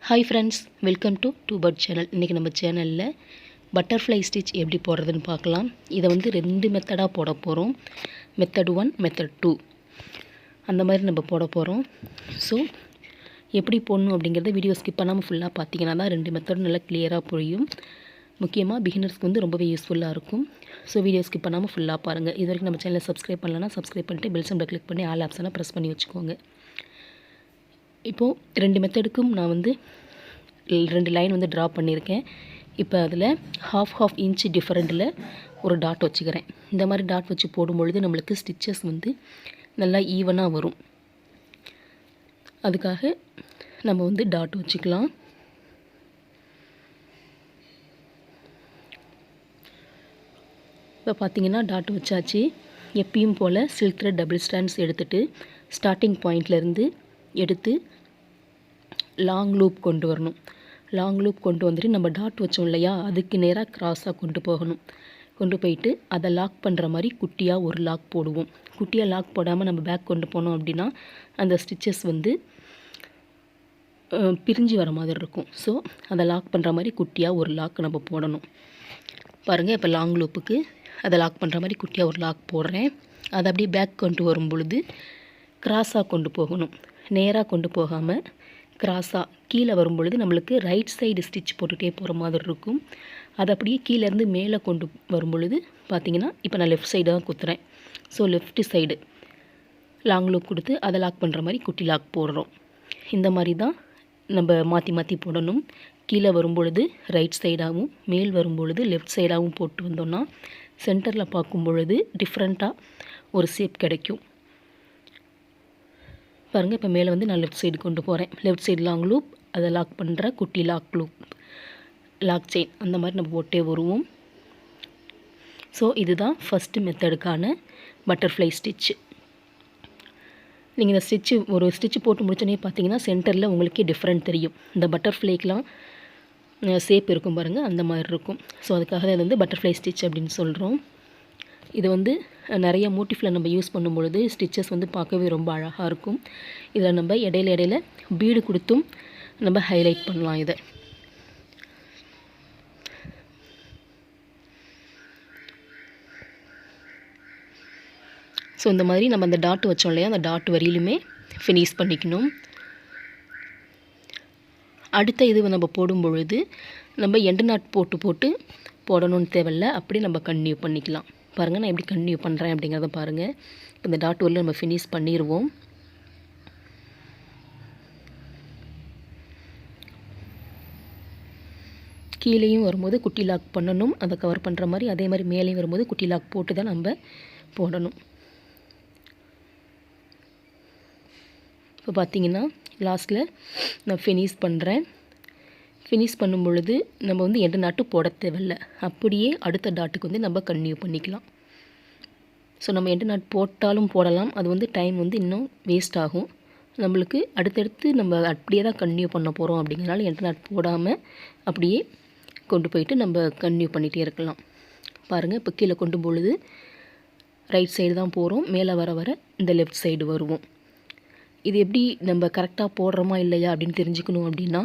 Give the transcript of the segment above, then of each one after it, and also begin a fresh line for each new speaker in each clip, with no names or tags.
Hi friends, welcome to Bird channel. இன்னைக்கு நம்ம சேனல்ல பட்டர்ஃப்ளை ஸ்டிச் எப்படி போடுறதுன்னு பார்க்கலாம். இதை வந்து ரெண்டு மெத்தடா போட போறோம். Method 1, method 2. அந்த மாதிரி நம்ம போட போறோம். ஸோ எப்படி போடணும் அப்படிங்கறத வீடியோ ஸ்கிப் பண்ணாம ஃபுல்லா பார்த்தீங்கன்னா தான் ரெண்டு மெத்தடும் நல்லா கிளியரா புரியும். முக்கியமா பிகினர்ஸ்க்கு வந்து ரொம்பவே யூஸ்ஃபுல்லா இருக்கும். ஸோ வீடியோ ஸ்கிப் பண்ணாம ஃபுல்லா பாருங்க. இதுவரைக்கும் நம்ம சேனலை சப்ஸ்கிரைப் பண்ணலனா சப்ஸ்கிரைப் பண்ணிட்டு பெல் சிம்பலை கிளிக் பண்ணி ஆல் ஆப்ஷனை பிரஸ் பண்ணி வச்சுக்கோங்க. இப்போ ரெண்டு மெத்தடுக்கும் நான் வந்து ரெண்டு லைன் வந்து ட்ரா பண்ணியிருக்கேன். இப்போ அதில் half இன்ச் டிஃபரெண்ட்டில் ஒரு டாட் வச்சுக்கிறேன். இந்த மாதிரி டாட் வச்சு போடும்பொழுது நம்மளுக்கு ஸ்டிச்சஸ் வந்து நல்லா ஈவனாக வரும். அதுக்காக நம்ம வந்து டாட் வச்சுக்கலாம். இப்போ பார்த்தீங்கன்னா டாட் வச்சாச்சு. எப்பயும் போல் சில்க் த்ரெட் டபுள் ஸ்டாண்ட்ஸ் எடுத்துகிட்டு ஸ்டார்டிங் பாயிண்ட்லேருந்து எடுத்து லாங் லூப் கொண்டு வரணும். லாங் லூப் கொண்டு வந்துட்டு நம்ம டாட் வச்சோம் இல்லையா, அதுக்கு நேராக கிராஸாக கொண்டு போகணும். கொண்டு போயிட்டு அதை லாக் பண்ணுற மாதிரி குட்டியாக ஒரு லாக் போடுவோம். குட்டியாக லாக் போடாமல் நம்ம பேக் கொண்டு போனோம் அப்படின்னா அந்த ஸ்டிச்சஸ் வந்து பிரிஞ்சு வர மாதிரி இருக்கும். ஸோ அதை லாக் பண்ணுற மாதிரி குட்டியாக ஒரு லாக் நம்ம போடணும். பாருங்கள், இப்போ லாங் லூப்புக்கு அதை லாக் பண்ணுற மாதிரி குட்டியாக ஒரு லாக் போடுறேன். அதை அப்படியே பேக் கொண்டு வரும் பொழுது கிராஸாக கொண்டு போகணும். நேராக கொண்டு போகாமல் கிராஸாக கீழே வரும்பொழுது நம்மளுக்கு ரைட் சைடு ஸ்டிச் போட்டுகிட்டே போகிற மாதிரி இருக்கும். அது அப்படியே கீழேருந்து மேலே கொண்டு வரும்பொழுது பார்த்திங்கன்னா இப்போ நான் லெஃப்ட் சைடு தான் குத்துறேன். So left side long loop கொடுத்து அதை லாக் பண்ணுற மாதிரி குட்டி லாக் போடுறோம். இந்த மாதிரி தான் நம்ம மாற்றி மாற்றி போடணும். கீழே வரும்பொழுது ரைட் சைடாகவும் மேல் வரும்பொழுது லெஃப்ட் சைடாகவும் போட்டு வந்தோம்னா சென்டரில் பார்க்கும் பொழுது டிஃப்ரெண்ட்டாக ஒரு ஷேப் கிடைக்கும். பாருங்கள், இப்போ மேலே வந்து நான் லெஃப்ட் சைடு கொண்டு போகிறேன். லெஃப்ட் சைடு லாங் லூப், அதை லாக் பண்ணுற குட்டி லாக் லூப், லாக் செயின் அந்த மாதிரி நம்ம போட்டே வருவோம். ஸோ இதுதான் ஃபஸ்ட்டு மெத்தடுக்கான பட்டர்ஃப்ளை ஸ்டிச்சு. நீங்கள் இந்த ஸ்டிச்சு ஒரு ஸ்டிச்சு போட்டு முடிச்சோன்னே பார்த்தீங்கன்னா சென்டரில் உங்களுக்கே டிஃப்ரெண்ட் தெரியும். இந்த பட்டர்ஃப்ளைக்கெலாம் ஷேப் இருக்கும் பாருங்கள், அந்த மாதிரி இருக்கும். ஸோ அதுக்காக தான் இது வந்து பட்டர்ஃப்ளை ஸ்டிச் அப்படின்னு சொல்கிறோம். இது வந்து நிறைய மோட்டிஃபில் நம்ம யூஸ் பண்ணும்பொழுது ஸ்டிச்சஸ் வந்து பார்க்கவே ரொம்ப அழகாக இருக்கும். இதில் நம்ம இடையில பீடு கொடுத்தும் நம்ம ஹைலைட் பண்ணலாம் இதை. ஸோ இந்த மாதிரி நம்ம அந்த டாட் வச்சோம் இல்லையா, அந்த டாட் வரியிலுமே ஃபினிஷ் பண்ணிக்கணும். அடுத்த இது நம்ம போடும் பொழுது நம்ம எண்டு நாட் போட்டு போடணும்னு தேவையில்லை. அப்படி நம்ம கன்டினியூ பண்ணிக்கலாம். பாருங்கள், நான் எப்படி கன்டினியூ பண்ணுறேன் அப்படிங்கிறத பாருங்கள். இப்போ இந்த டாட் வரல நம்ம ஃபினிஷ் பண்ணிடுவோம். கீழேயும் வரும்போது குட்டி லாக் பண்ணணும், அதை கவர் பண்ணுற மாதிரி. அதே மாதிரி மேலேயும் வரும்போது குட்டி லாக் போட்டு தான் நம்ம போடணும். இப்போ பார்த்தீங்கன்னா லாஸ்ட்டில் நான் ஃபினிஷ் பண்ணுறேன். ஃபினிஷ் பண்ணும் பொழுது நம்ம வந்து எண்டு நாட்டு போட தேவையில்லை. அப்படியே அடுத்த டாட்டுக்கு வந்து நம்ம கன்டினியூ பண்ணிக்கலாம். ஸோ நம்ம எண்டு நாட் போட்டாலும் போடலாம். அது வந்து டைம் வந்து இன்னும் வேஸ்ட் ஆகும் நம்மளுக்கு. அடுத்தடுத்து நம்ம அப்படியே தான் கன்டினியூ பண்ண போகிறோம். அப்படிங்கிறனால எண்டு நாட் போடாமல் அப்படியே கொண்டு போயிட்டு நம்ம கன்டினியூ பண்ணிகிட்டே இருக்கலாம். பாருங்கள், இப்போ கீழே கொண்டு பொழுது ரைட் சைடு தான் போகிறோம். மேலே வர இந்த லெஃப்ட் சைடு வருவோம். இது எப்படி நம்ம கரெக்டாக போடுறோமா இல்லையா அப்படின்னு தெரிஞ்சுக்கணும் அப்படின்னா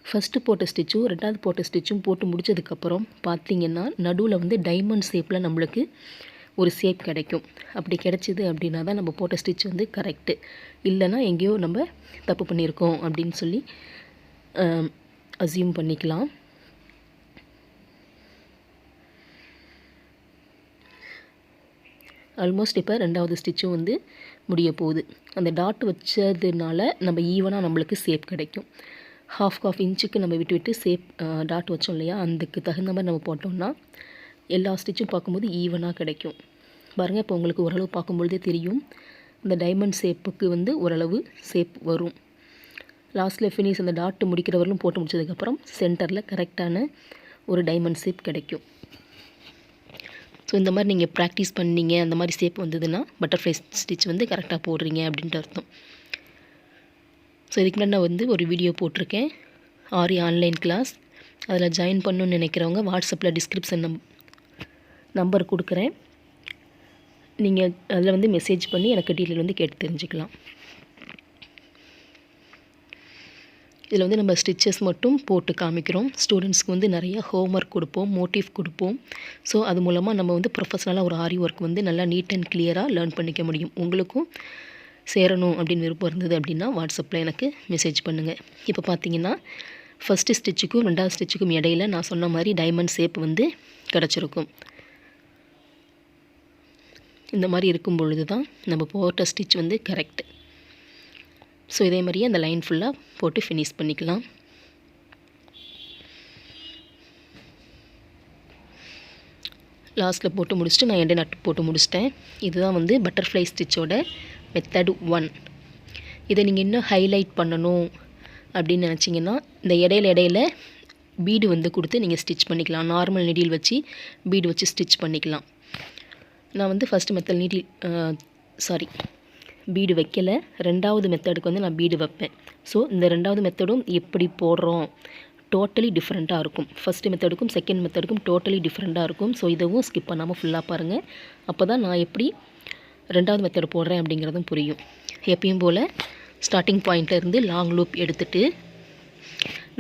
ஃபஸ்ட்டு போட்ட ஸ்டிச்சும் ரெண்டாவது போட்ட ஸ்டிச்சும் போட்டு முடித்ததுக்கப்புறம் பார்த்திங்கன்னா நடுவில் வந்து டைமண்ட் ஷேப்பில் நம்மளுக்கு ஒரு ஷேப் கிடைக்கும். அப்படி கிடைச்சிது அப்படின்னா தான் நம்ம போட்ட ஸ்டிச் வந்து கரெக்டு. இல்லைன்னா எங்கேயோ நம்ம தப்பு பண்ணியிருக்கோம் அப்படின்னு சொல்லி அசியூம் பண்ணிக்கலாம். ஆல்மோஸ்ட் இப்போ ரெண்டாவது ஸ்டிச்சும் வந்து முடிய போகுது. அந்த டாட் வச்சதுனால நம்ம ஈவனாக நம்மளுக்கு ஷேப் கிடைக்கும். half இன்ச்சுக்கு நம்ம விட்டு ஷேப் டாட் வச்சோம் இல்லையா, அதுக்கு தகுந்த மாதிரி நம்ம போட்டோம்னா எல்லா ஸ்டிச்சும் பார்க்கும்போது ஈவனாக கிடைக்கும். பாருங்கள், இப்போ உங்களுக்கு ஓரளவு பார்க்கும்பொழுதே தெரியும் இந்த டைமண்ட் ஷேப்புக்கு வந்து ஓரளவு ஷேப் வரும். லாஸ்ட்டில் ஃபினிஷ் அந்த டாட் முடிக்கிறவர்களும் போட்டு முடிச்சதுக்கப்புறம் சென்டரில் கரெக்டான ஒரு டைமண்ட் ஷேப் கிடைக்கும். ஸோ இந்த மாதிரி நீங்கள் ப்ராக்டிஸ் பண்ணீங்க, அந்த மாதிரி ஷேப் வந்ததுன்னா பட்டர்ஃப்ளை ஸ்டிச் வந்து கரெக்டாக போடுறீங்க அப்படின்ட்டு அர்த்தம். ஸோ இதுக்கு முன்னாடி நான் வந்து ஒரு வீடியோ போட்டிருக்கேன், ஆரி ஆன்லைன் கிளாஸ். அதில் ஜாயின் பண்ணணுன்னு நினைக்கிறவங்க வாட்ஸ்அப்பில் டிஸ்கிரிப்ஷன் நம்பர் கொடுக்குறேன். நீங்கள் அதில் வந்து மெசேஜ் பண்ணி எனக்கு டீட்டெயில் வந்து கேட்டு தெரிஞ்சுக்கலாம். இதில் வந்து நம்ம ஸ்டிச்சஸ் மட்டும் போட்டு காமிக்கிறோம். ஸ்டூடெண்ட்ஸ்க்கு வந்து நிறைய ஹோம்ஒர்க் கொடுப்போம், மோட்டிவ் கொடுப்போம். ஸோ அது மூலமாக நம்ம வந்து ப்ரொஃபஷ்னலாக ஒரு ஆரி ஒர்க் வந்து நல்லா நீட் அண்ட் கிளியராக லேர்ன் பண்ணிக்க முடியும். உங்களுக்கும் சேரணும் அப்படின்னு விருப்பம் இருந்தது அப்படின்னா வாட்ஸ்அப்பில் எனக்கு மெசேஜ் பண்ணுங்கள். இப்போ பார்த்தீங்கன்னா ஃபஸ்ட்டு ஸ்டிச்சுக்கும் 2வது ஸ்டிச்சுக்கும் இடையில நான் சொன்ன மாதிரி டைமண்ட் ஷேப் வந்து கிடச்சிருக்கும். இந்த மாதிரி இருக்கும் பொழுது தான் நம்ம போட்ட ஸ்டிச் வந்து கரெக்டு. ஸோ இதே மாதிரியே அந்த லைன் ஃபுல்லாக போட்டு ஃபினிஷ் பண்ணிக்கலாம். லாஸ்ட்டில் போட்டு முடிச்சுட்டு நான் எண்டு நட்டு போட்டு முடிச்சிட்டேன். இதுதான் வந்து பட்டர்ஃப்ளை ஸ்டிச்சோட மெத்தட் 1. இதை நீங்கள் இன்னும் ஹைலைட் பண்ணணும் அப்படின்னு நினச்சிங்கன்னா இந்த இடையில பீடு வந்து கொடுத்து நீங்கள் ஸ்டிச் பண்ணிக்கலாம். நார்மல் நீடில் வச்சு பீடு வச்சு ஸ்டிச் பண்ணிக்கலாம். நான் வந்து ஃபஸ்ட்டு மெத்தட் பீடு வைக்கலை. 2வது மெத்தடுக்கு வந்து நான் பீடு வைப்பேன். ஸோ இந்த 2வது மெத்தடும் எப்படி போடுறோம் டோட்டலி டிஃப்ரெண்ட்டாக இருக்கும். ஃபஸ்ட்டு மெத்தடுக்கும் செகண்ட் மெத்தடுக்கும் டோட்டலி டிஃப்ரெண்ட்டாக இருக்கும். ஸோ இதுவும் ஸ்கிப் பண்ணாமல் ஃபுல்லாக பாருங்கள். அப்போ தான் நான் எப்படி 2வது மெத்தடு போடுறேன் அப்படிங்கிறதும் புரியும். எப்பயும் போல் ஸ்டார்டிங் பாயிண்ட்லேருந்து லாங் லூப் எடுத்துகிட்டு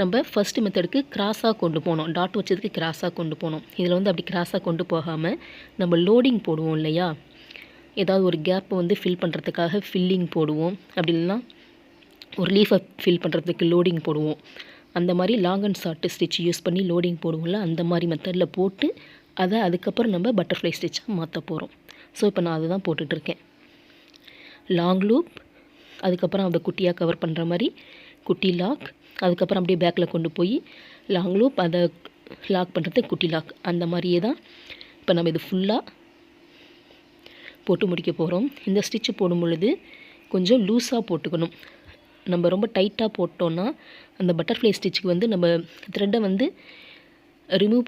நம்ம ஃபஸ்ட்டு மெத்தடுக்கு கிராஸாக கொண்டு போனோம். டாட் வச்சதுக்கு கிராஸாக கொண்டு போனோம். இதில் வந்து அப்படி கிராஸாக கொண்டு போகாமல் நம்ம லோடிங் போடுவோம் இல்லையா, ஏதாவது ஒரு கேப்பை வந்து ஃபில் பண்ணுறதுக்காக ஃபில்லிங் போடுவோம். அப்படி இல்லைன்னா ஒரு லீஃபை ஃபில் பண்ணுறதுக்கு லோடிங் போடுவோம். அந்த மாதிரி long and short stitch use பண்ணி லோடிங் போடுவோம்ல, அந்த மாதிரி மெத்தடில் போட்டு அதை அதுக்கப்புறம் நம்ம பட்டர்ஃப்ளை ஸ்டிச்சாக மாற்ற போகிறோம். ஸோ இப்போ நான் அதுதான் போட்டுட்ருக்கேன். லாங் லூப், அதுக்கப்புறம் அதை குட்டியாக கவர் பண்ணுற மாதிரி குட்டி லாக், அதுக்கப்புறம் அப்படியே பேக்கில் கொண்டு போய் லாங் லூப், அதை லாக் பண்ணுறதுக்கு குட்டி லாக். அந்த மாதிரியே தான் இப்போ நம்ம இது ஃபுல்லாக போட்டு முடிக்க போகிறோம். இந்த ஸ்டிச்சு போடும் பொழுது கொஞ்சம் லூஸாக போட்டுக்கணும். நம்ம ரொம்ப டைட்டாக போட்டோன்னா அந்த பட்டர்ஃப்ளை ஸ்டிச்சுக்கு வந்து நம்ம த்ரெட்டை வந்து ரிமூவ்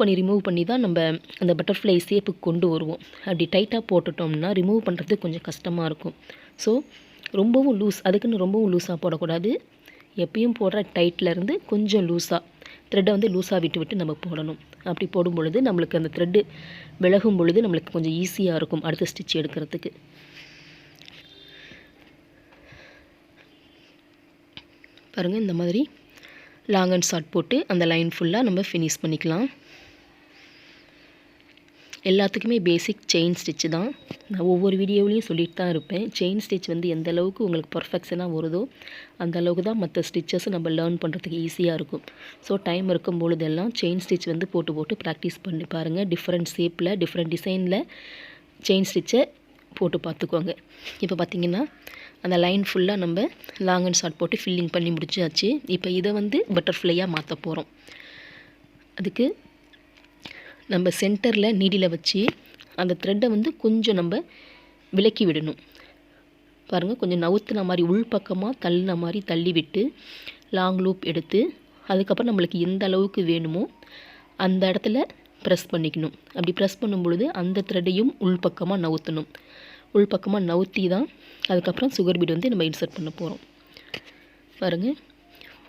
பண்ணி தான் நம்ம அந்த பட்டர்ஃப்ளை ஷேப்புக்கு கொண்டு வருவோம். அப்படி டைட்டாக போட்டுட்டோம்னா ரிமூவ் பண்ணுறதுக்கு கொஞ்சம் கஷ்டமாக இருக்கும். ஸோ ரொம்பவும் அதுக்குன்னு ரொம்பவும் லூஸாக போடக்கூடாது. எப்பயும் போடுற டைட்லேருந்து கொஞ்சம் லூஸாக த்ரெட்டை வந்து லூஸாக விட்டு நம்ம போடணும். அப்படி போடும் பொழுது நம்மளுக்கு அந்த த்ரெட்டு விலகும் பொழுது நம்மளுக்கு கொஞ்சம் ஈஸியாக இருக்கும் அடுத்த ஸ்டிச் எடுக்கிறதுக்கு. பாருங்கள், இந்த மாதிரி லாங் அண்ட் ஷார்ட் போட்டு அந்த லைன் ஃபுல்லாக நம்ம ஃபினிஷ் பண்ணிக்கலாம். எல்லாத்துக்குமே பேசிக் செயின் ஸ்டிச்சு தான். நான் ஒவ்வொரு வீடியோவிலையும் சொல்லிட்டு தான் இருப்பேன். செயின் ஸ்டிச் வந்து எந்த அளவுக்கு உங்களுக்கு பர்ஃபெக்ஷனாக வருதோ அந்த அளவுக்கு தான் மற்ற ஸ்டிச்சஸை நம்ம லேர்ன் பண்ணுறதுக்கு ஈஸியாக இருக்கும். ஸோ டைம் இருக்கும் பொழுதெல்லாம் செயின் ஸ்டிச் வந்து போட்டு ப்ராக்டிஸ் பண்ணி பாருங்கள். டிஃப்ரெண்ட் ஷேப்பில் டிஃப்ரெண்ட் டிசைனில் செயின் ஸ்டிச்சை போட்டு பார்த்துக்கோங்க. இப்போ பார்த்திங்கன்னா அந்த லைன் ஃபுல்லாக நம்ம லாங் அண்ட் ஷார்ட் போட்டு ஃபில்லிங் பண்ணி முடிச்சாச்சு. இப்போ இதை வந்து பட்டர்ஃப்ளையாக மாற்ற போகிறோம். அதுக்கு நம்ம சென்டரில் நீடில் வச்சு அந்த த்ரெட்டை வந்து கொஞ்சம் நம்ம விலக்கி விடணும். பாருங்கள், கொஞ்சம் நவுத்துன மாதிரி உள்பக்கமாக தள்ளின மாதிரி தள்ளி விட்டு லாங் லூப் எடுத்து அதுக்கப்புறம் நம்மளுக்கு எந்த அளவுக்கு வேணுமோ அந்த இடத்துல ப்ரெஸ் பண்ணிக்கணும். அப்படி ப்ரெஸ் பண்ணும் பொழுது அந்த த்ரெட்டையும் உள்பக்கமாக நவுத்தணும். உள்பக்கமாக நவுத்தி தான் அதுக்கப்புறம் சுகர் பீட் வந்து நம்ம இன்சர்ட் பண்ண போகிறோம். பாருங்கள்,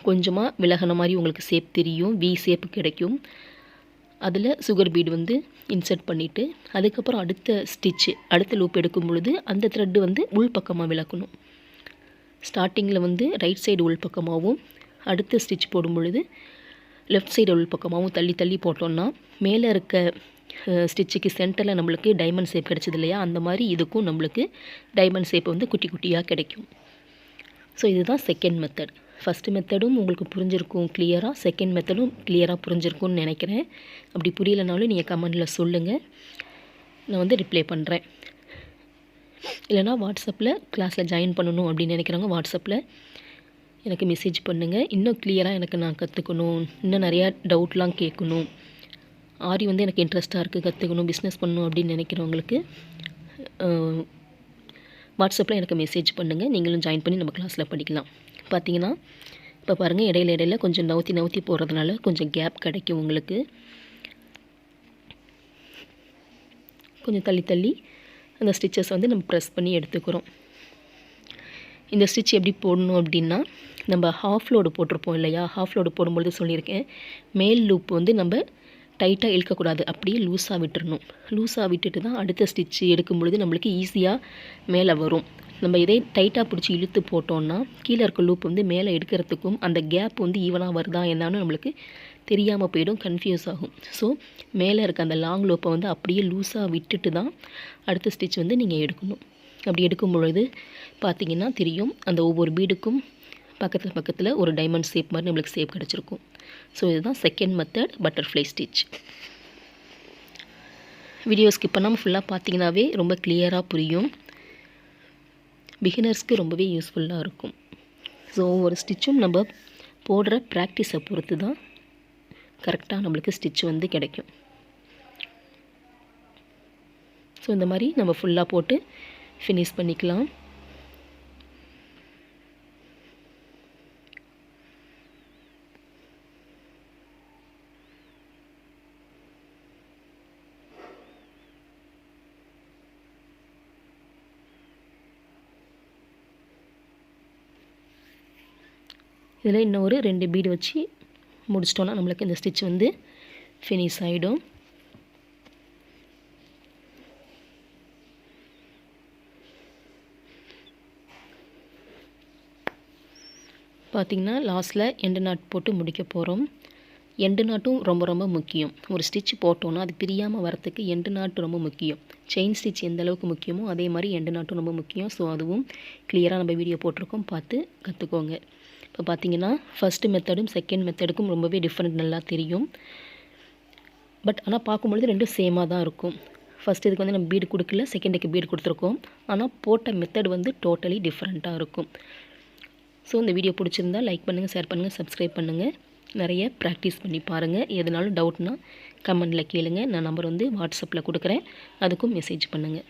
கொஞ்சமாக விலகின மாதிரி உங்களுக்கு ஷேப் தெரியும், வி ஷேப்பு கிடைக்கும். அதில் சுகர் பீடு வந்து இன்சர்ட் பண்ணிவிட்டு அதுக்கப்புறம் அடுத்த லூப் எடுக்கும் பொழுது அந்த த்ரெட்டு வந்து உள்பக்கமாக விளக்கணும். ஸ்டார்டிங்கில் வந்து ரைட் சைடு உள்பக்கமாகவும் அடுத்த ஸ்டிச் போடும் பொழுது லெஃப்ட் சைடு உள்பக்கமாகவும் தள்ளி போட்டோன்னா மேலே இருக்க ஸ்டிச்சுக்கு சென்டரில் நம்மளுக்கு டைமண்ட் ஷேப் கிடச்சிது இல்லையா, அந்த மாதிரி இதுக்கும் நம்மளுக்கு டைமண்ட் ஷேப் வந்து குட்டி குட்டியாக கிடைக்கும். ஸோ இதுதான் செகண்ட் மெத்தட். ஃபஸ்ட்டு மெத்தடும் உங்களுக்கு புரிஞ்சிருக்கும் கிளியராக, செகண்ட் மெத்தடும் கிளியராக புரிஞ்சிருக்கும்னு நினைக்கிறேன். அப்படி புரியலைனாலும் நீங்கள் கமெண்டில் சொல்லுங்கள், நான் வந்து ரிப்ளை பண்ணுறேன். இல்லைனா வாட்ஸ்அப்பில் கிளாஸில் ஜாயின் பண்ணணும் அப்படின்னு நினைக்கிறவங்க வாட்ஸ்அப்பில் எனக்கு மெசேஜ் பண்ணுங்கள். இன்னும் கிளியராக எனக்கு நான் கற்றுக்கணும், இன்னும் நிறையா டவுட்லாம் கேட்கணும், ஆரி வந்து எனக்கு இன்ட்ரெஸ்ட்டாக இருக்குது, கற்றுக்கணும், பிஸ்னஸ் பண்ணணும் அப்படின்னு நினைக்கிறவங்களுக்கு வாட்ஸ்அப்பில் எனக்கு மெசேஜ் பண்ணுங்கள். நீங்களும் ஜாயின் பண்ணி நம்ம கிளாஸில் படிக்கலாம். பார்த்தீங்கன்னா இப்போ பாருங்கள், இடையில கொஞ்சம் நவுத்தி போடுறதுனால கொஞ்சம் கேப் கிடைக்கும் உங்களுக்கு. கொஞ்சம் தள்ளி அந்த ஸ்டிச்சஸ் வந்து நம்ம ப்ரெஸ் பண்ணி எடுத்துக்கிறோம். இந்த ஸ்டிச் எப்படி போடணும் அப்படின்னா, நம்ம ஹாஃப் லோடு போட்டிருப்போம் இல்லையா, ஹாஃப் லோடு போடும்பொழுது சொல்லியிருக்கேன், மேல் லூப் வந்து நம்ம டைட்டாக இழுக்கக்கூடாது, அப்படியே லூஸாக விட்டுறணும். லூஸாக விட்டுட்டு தான் அடுத்த ஸ்டிச் எடுக்கும் பொழுது நம்மளுக்கு ஈஸியாக மேலே வரும். நம்ம இதே டைட்டாக பிடிச்சி இழுத்து போட்டோம்னா கீழே இருக்க லூப் வந்து மேலே எடுக்கிறதுக்கும் அந்த கேப் வந்து ஈவனாக வருதா என்னன்னு நம்மளுக்கு தெரியாமல் போயிடும், கன்ஃபியூஸ் ஆகும். ஸோ மேலே இருக்க அந்த லாங் லூப்பை வந்து அப்படியே லூஸாக விட்டுட்டு தான் அடுத்த ஸ்டிச் வந்து நீங்கள் எடுக்கணும். அப்படி எடுக்கும் பொழுது பார்த்திங்கன்னா தெரியும், அந்த ஒவ்வொரு பீடுக்கும் பக்கத்தில் ஒரு டைமண்ட் ஷேப் மாதிரி நம்மளுக்கு ஷேப் கிடச்சிருக்கும். ஸோ இதுதான் second method, butterfly stitch. Video skip பண்ணாமல் ஃபுல்லாக பார்த்திங்கனாவே ரொம்ப கிளியராக புரியும். பிகினர்ஸ்க்கு ரொம்பவே யூஸ்ஃபுல்லாக இருக்கும். ஸோ ஒவ்வொரு ஸ்டிச்சும் நம்ம போடுற ப்ராக்டிஸை பொறுத்து தான் கரெக்டாக நம்மளுக்கு ஸ்டிச் வந்து கிடைக்கும். ஸோ இந்த மாதிரி நம்ம ஃபுல்லாக போட்டு ஃபினிஷ் பண்ணிக்கலாம். இதில் இன்னும் ஒரு 2 பீடு வச்சு முடிச்சிட்டோன்னா நம்மளுக்கு இந்த ஸ்டிச் வந்து ஃபினிஷ் ஆகிடும். பார்த்திங்கன்னா லாஸ்ட்டில் எண்டு நாட் போட்டு முடிக்க போகிறோம். எண்டு நாட்டும் ரொம்ப ரொம்ப முக்கியம். ஒரு ஸ்டிச் போட்டோன்னா அது பிரியாமல் வரத்துக்கு எண்டு நாட்டு ரொம்ப முக்கியம். செயின் ஸ்டிச் எந்த அளவுக்கு முக்கியமோ அதே மாதிரி எண்டு நாட்டும் ரொம்ப முக்கியம். ஸோ அதுவும் கிளியராக நம்ம வீடியோ போட்டிருக்கோம், பார்த்து கற்றுக்கோங்க. இப்போ பார்த்திங்கன்னா ஃபஸ்ட்டு மெத்தடும் செகண்ட் மெத்தடுக்கும் ரொம்பவே டிஃப்ரெண்ட் நல்லா தெரியும். பட் ஆனால் பார்க்கும்பொழுது ரெண்டும் சேமாக தான் இருக்கும். ஃபஸ்ட் இதுக்கு வந்து நம்ம பீடு கொடுக்கல, செகண்டுக்கு பீடு கொடுத்துருக்கோம். ஆனால் போட்ட மெத்தட் வந்து டோட்டலி டிஃப்ரெண்ட்டாக இருக்கும். ஸோ இந்த வீடியோ பிடிச்சிருந்தால் லைக் பண்ணுங்கள், ஷேர் பண்ணுங்கள், சப்ஸ்கிரைப் பண்ணுங்கள். நிறைய ப்ராக்டிஸ் பண்ணி பாருங்கள். எதுனாலும் டவுட்னா கமெண்டில் கேளுங்க. நான் நம்பர் வந்து வாட்ஸ்அப்பில் கொடுக்குறேன், அதுக்கும் மெசேஜ் பண்ணுங்கள்.